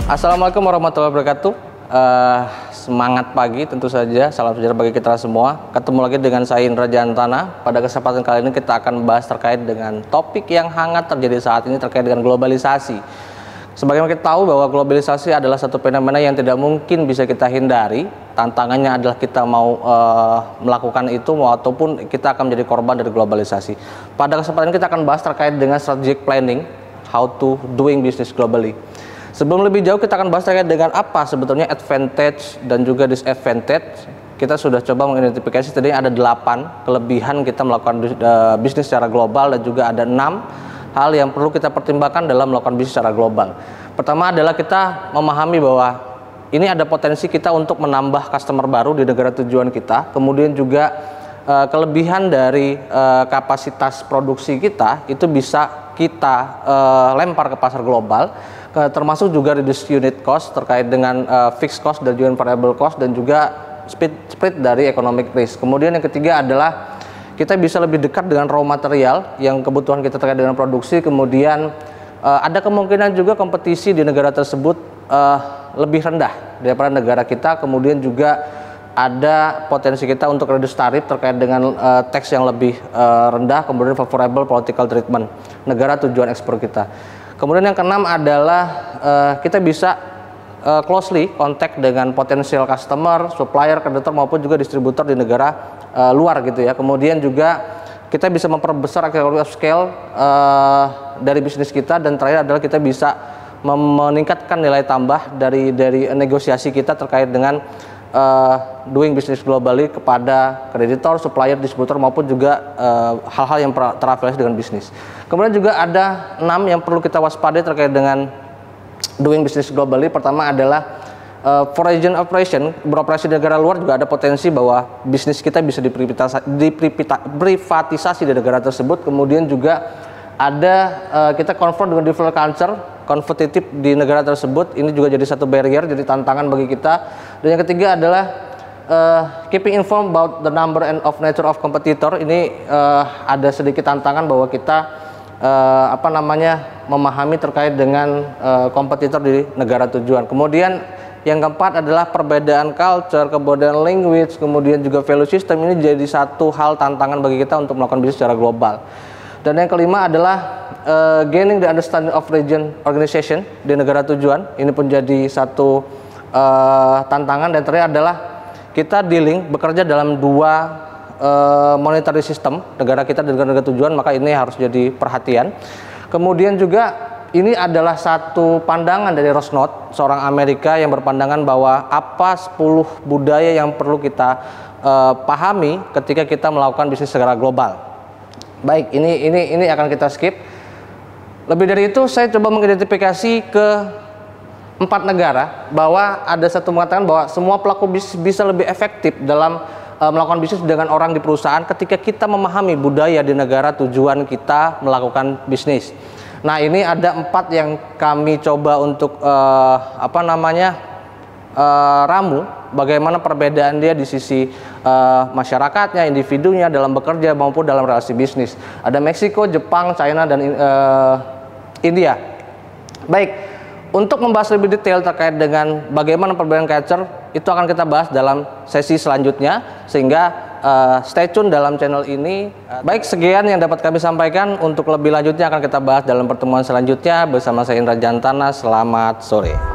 Assalamualaikum warahmatullahi wabarakatuh. Semangat pagi tentu saja, salam sejahtera bagi kita semua. Ketemu lagi dengan saya Indra Jantana. Pada kesempatan kali ini kita akan membahas terkait dengan topik yang hangat terjadi saat ini terkait dengan globalisasi. Sebagaimana kita tahu bahwa globalisasi adalah satu fenomena yang tidak mungkin bisa kita hindari. Tantangannya adalah kita mau melakukan itu ataupun kita akan menjadi korban dari globalisasi. Pada kesempatan ini kita akan bahas terkait dengan strategic planning, how to doing business globally. Sebelum lebih jauh kita akan bahas terkait dengan apa sebetulnya advantage dan juga disadvantage. Kita sudah coba mengidentifikasi tadi ada 8 kelebihan kita melakukan bisnis secara global dan juga ada 6 hal yang perlu kita pertimbangkan dalam melakukan bisnis secara global. Pertama adalah kita memahami bahwa ini ada potensi kita untuk menambah customer baru di negara tujuan kita. Kemudian juga kelebihan dari kapasitas produksi kita itu bisa kita lempar ke pasar global. Termasuk juga reduce unit cost terkait dengan fixed cost dan juga variable cost dan juga split dari economic risk. Kemudian yang ketiga adalah kita bisa lebih dekat dengan raw material yang kebutuhan kita terkait dengan produksi. Kemudian ada kemungkinan juga kompetisi di negara tersebut lebih rendah daripada negara kita. Kemudian juga ada potensi kita untuk reduce tarif terkait dengan tax yang lebih rendah. Kemudian favorable political treatment negara tujuan ekspor kita. Kemudian yang keenam adalah kita bisa closely contact dengan potensial customer, supplier, kreditor maupun juga distributor di negara luar gitu ya. Kemudian juga kita bisa memperbesar economy of scale dari bisnis kita, dan terakhir adalah kita bisa meningkatkan nilai tambah dari negosiasi kita terkait dengan doing business globally kepada kreditor, supplier, distributor maupun juga hal-hal yang terafiliasi dengan bisnis. Kemudian juga ada 6 yang perlu kita waspadai terkait dengan doing business globally. Pertama adalah foreign operation, beroperasi di negara luar juga ada potensi bahwa bisnis kita bisa diprivatisasi di negara tersebut. Kemudian juga ada kita confront dengan different culture, kompetitif di negara tersebut. Ini juga jadi satu barrier, jadi tantangan bagi kita. Dan yang ketiga adalah keeping informed about the number and of nature of competitor. Ini ada sedikit tantangan bahwa kita memahami terkait dengan kompetitor di negara tujuan. Kemudian yang keempat adalah perbedaan culture, kemudian language, kemudian juga value system. Ini jadi satu hal tantangan bagi kita untuk melakukan bisnis secara global. Dan yang kelima adalah gaining the understanding of region organization di negara tujuan. Ini pun jadi satu tantangan. Dan terakhir adalah kita bekerja dalam 2 monetary system negara kita dan negara tujuan, maka ini harus jadi perhatian. Kemudian juga ini adalah satu pandangan dari Ross Knott, seorang Amerika yang berpandangan bahwa apa 10 budaya yang perlu kita pahami ketika kita melakukan bisnis secara global. Baik, ini akan kita skip. Lebih dari itu, saya coba mengidentifikasi ke 4 negara bahwa ada satu mengatakan bahwa semua pelaku bisnis bisa lebih efektif dalam melakukan bisnis dengan orang di perusahaan ketika kita memahami budaya di negara tujuan kita melakukan bisnis. Nah, ini ada 4 yang kami coba untuk ramu bagaimana perbedaan dia di sisi masyarakatnya, individunya dalam bekerja maupun dalam relasi bisnis. Ada Meksiko, Jepang, China, dan India. Baik. Untuk membahas lebih detail terkait dengan bagaimana perbedaan culture, itu akan kita bahas dalam sesi selanjutnya, sehingga stay tune dalam channel ini. Baik, sekian yang dapat kami sampaikan. Untuk lebih lanjutnya akan kita bahas dalam pertemuan selanjutnya bersama saya Indra Jantana. Selamat sore.